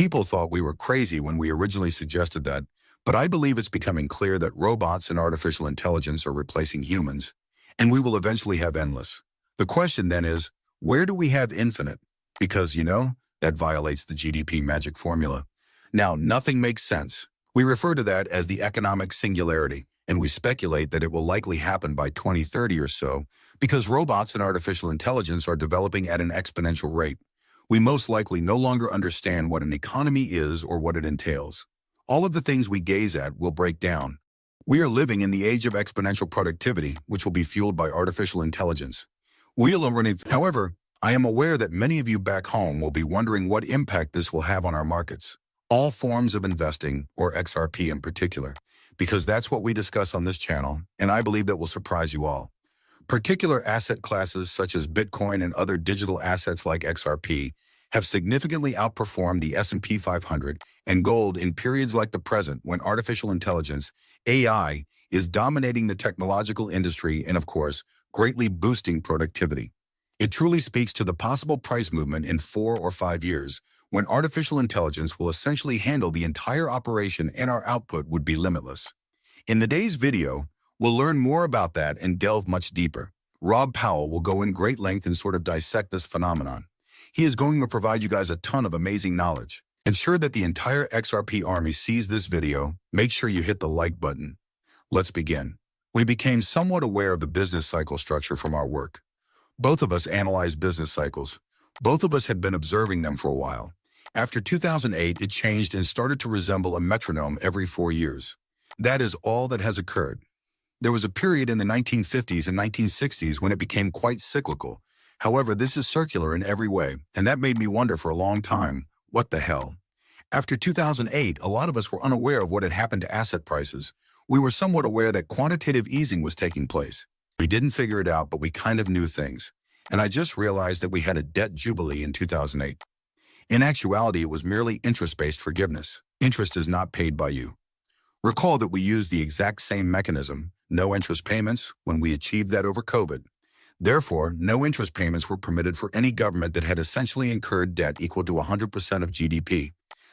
People thought we were crazy when we originally suggested that, but I believe it's becoming clear that robots and artificial intelligence are replacing humans, and we will eventually have endless. The question then is, where do we have infinite? Because, that violates the GDP magic formula. Now, nothing makes sense. We refer to that as the economic singularity, and we speculate that it will likely happen by 2030 or so, because robots and artificial intelligence are developing at an exponential rate. We most likely no longer understand what an economy is or what it entails. All of the things we gaze at will break down. We are living in the age of exponential productivity, which will be fueled by artificial intelligence. However, I am aware that many of you back home will be wondering what impact this will have on our markets, all forms of investing, or XRP in particular, because that's what we discuss on this channel, and I believe that will surprise you all. Particular asset classes such as Bitcoin and other digital assets like XRP have significantly outperformed the S&P 500 and gold in periods like the present when artificial intelligence, AI, is dominating the technological industry and, of course, greatly boosting productivity. It truly speaks to the possible price movement in 4 or 5 years when artificial intelligence will essentially handle the entire operation and our output would be limitless. In today's video, we'll learn more about that and delve much deeper. Rob Powell will go in great length and sort of dissect this phenomenon. He is going to provide you guys a ton of amazing knowledge. Ensure that the entire XRP army sees this video. Make sure you hit the like button. Let's begin. We became somewhat aware of the business cycle structure from our work. Both of us analyzed business cycles. Both of us had been observing them for a while. After 2008, it changed and started to resemble a metronome every 4 years. That is all that has occurred. There was a period in the 1950s and 1960s when it became quite cyclical. However, this is circular in every way, and that made me wonder for a long time, what the hell? After 2008, a lot of us were unaware of what had happened to asset prices. We were somewhat aware that quantitative easing was taking place. We didn't figure it out, but we kind of knew things. And I just realized that we had a debt jubilee in 2008. In actuality, it was merely interest-based forgiveness. Interest is not paid by you. Recall that we used the exact same mechanism, no interest payments, when we achieved that over COVID. Therefore, no interest payments were permitted for any government that had essentially incurred debt equal to 100% of GDP.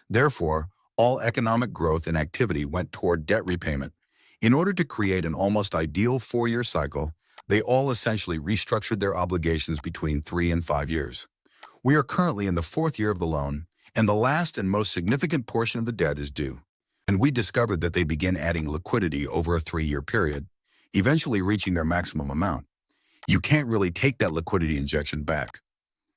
Therefore, all economic growth and activity went toward debt repayment. In order to create an almost ideal 4-year cycle, they all essentially restructured their obligations between 3 and 5 years. We are currently in the 4th year of the loan, and the last and most significant portion of the debt is due. And we discovered that they begin adding liquidity over a 3-year period, eventually reaching their maximum amount. You can't really take that liquidity injection back.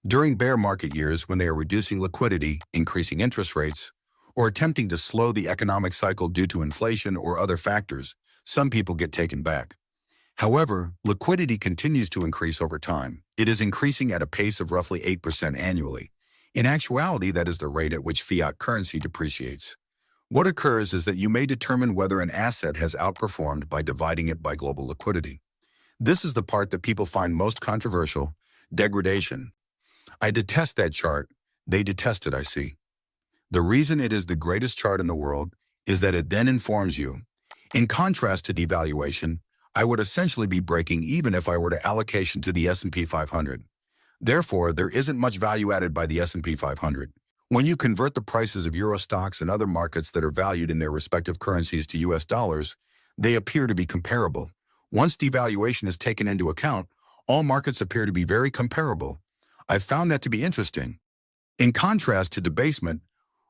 During bear market years, when they are reducing liquidity, increasing interest rates, or attempting to slow the economic cycle due to inflation or other factors, some people get taken back. However, liquidity continues to increase over time. It is increasing at a pace of roughly 8% annually. In actuality, that is the rate at which fiat currency depreciates. What occurs is that you may determine whether an asset has outperformed by dividing it by global liquidity. This is the part that people find most controversial: degradation. I detest that chart. They detest it, I see. The reason it is the greatest chart in the world is that it then informs you. In contrast to devaluation, I would essentially be breaking even if I were to allocation to the S&P 500. Therefore, there isn't much value added by the S&P 500. When you convert the prices of Euro stocks and other markets that are valued in their respective currencies to US dollars, they appear to be comparable. Once devaluation is taken into account, all markets appear to be very comparable. I've found that to be interesting. In contrast to debasement,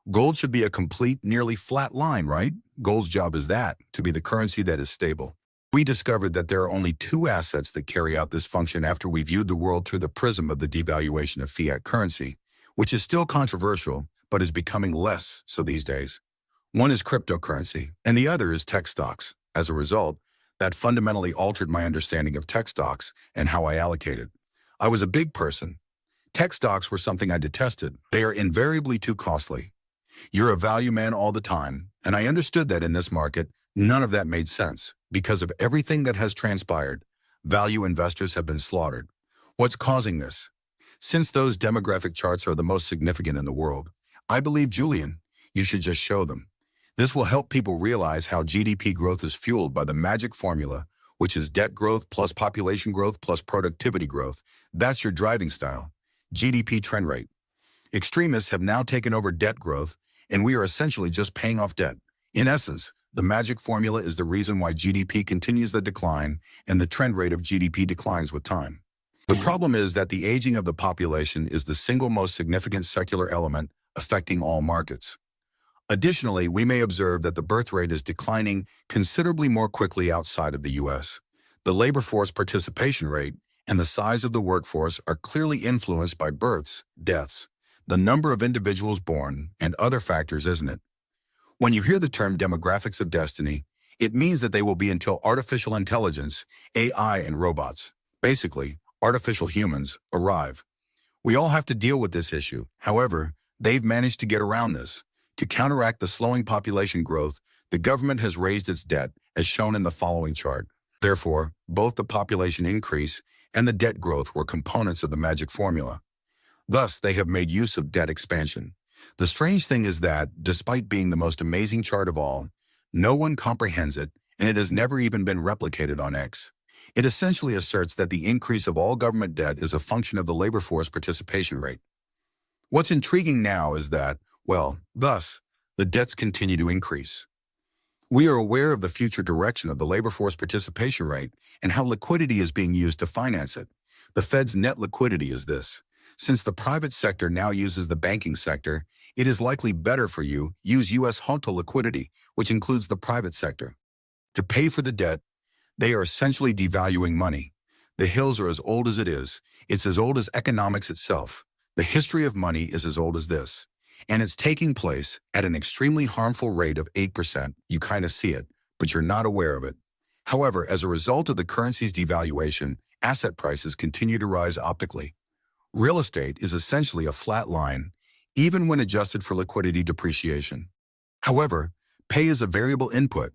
gold should be a complete, nearly flat line, right? Gold's job is that, to be the currency that is stable. We discovered that there are only 2 assets that carry out this function after we viewed the world through the prism of the devaluation of fiat currency, which is still controversial, but is becoming less so these days. One is cryptocurrency, and the other is tech stocks. As a result, that fundamentally altered my understanding of tech stocks and how I allocated. I was a big person. Tech stocks were something I detested. They are invariably too costly. You're a value man all the time, and I understood that in this market, none of that made sense. Because of everything that has transpired, value investors have been slaughtered. What's causing this? Since those demographic charts are the most significant in the world, I believe, Julian, you should just show them. This will help people realize how GDP growth is fueled by the magic formula, which is debt growth plus population growth plus productivity growth. That's your driving style. GDP trend rate. Extremists have now taken over debt growth, and we are essentially just paying off debt. In essence, the magic formula is the reason why GDP continues the decline and the trend rate of GDP declines with time. The problem is that the aging of the population is the single most significant secular element affecting all markets. Additionally, we may observe that the birth rate is declining considerably more quickly outside of the U.S. The labor force participation rate and the size of the workforce are clearly influenced by births, deaths, the number of individuals born, and other factors, isn't it? When you hear the term demographics of destiny, it means that they will be until artificial intelligence, AI, and robots, basically artificial humans, arrive. We all have to deal with this issue. However, they've managed to get around this. To counteract the slowing population growth, the government has raised its debt, as shown in the following chart. Therefore, both the population increase and the debt growth were components of the magic formula. Thus, they have made use of debt expansion. The strange thing is that, despite being the most amazing chart of all, no one comprehends it, and it has never even been replicated on X. It essentially asserts that the increase of all government debt is a function of the labor force participation rate. What's intriguing now is that, thus, the debts continue to increase. We are aware of the future direction of the labor force participation rate and how liquidity is being used to finance it. The Fed's net liquidity is this. Since the private sector now uses the banking sector, it is likely better for you use U.S. hotel liquidity, which includes the private sector. To pay for the debt, they are essentially devaluing money. The hills are as old as it is. It's as old as economics itself. The history of money is as old as this. And it's taking place at an extremely harmful rate of 8%. You kind of see it, but you're not aware of it. However, as a result of the currency's devaluation, asset prices continue to rise optically. Real estate is essentially a flat line, even when adjusted for liquidity depreciation. However, pay is a variable input.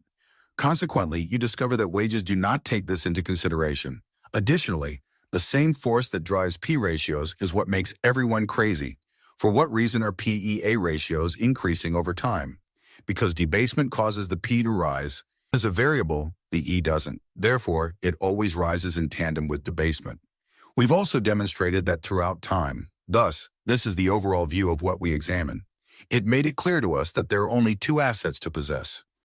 Consequently, you discover that wages do not take this into consideration. Additionally, the same force that drives P ratios is what makes everyone crazy. For what reason are PEA ratios increasing over time? Because debasement causes the P to rise. As a variable, the E doesn't. Therefore, it always rises in tandem with debasement. We've also demonstrated that throughout time. Thus, this is the overall view of what we examine. It made it clear to us that there are only two assets to possess: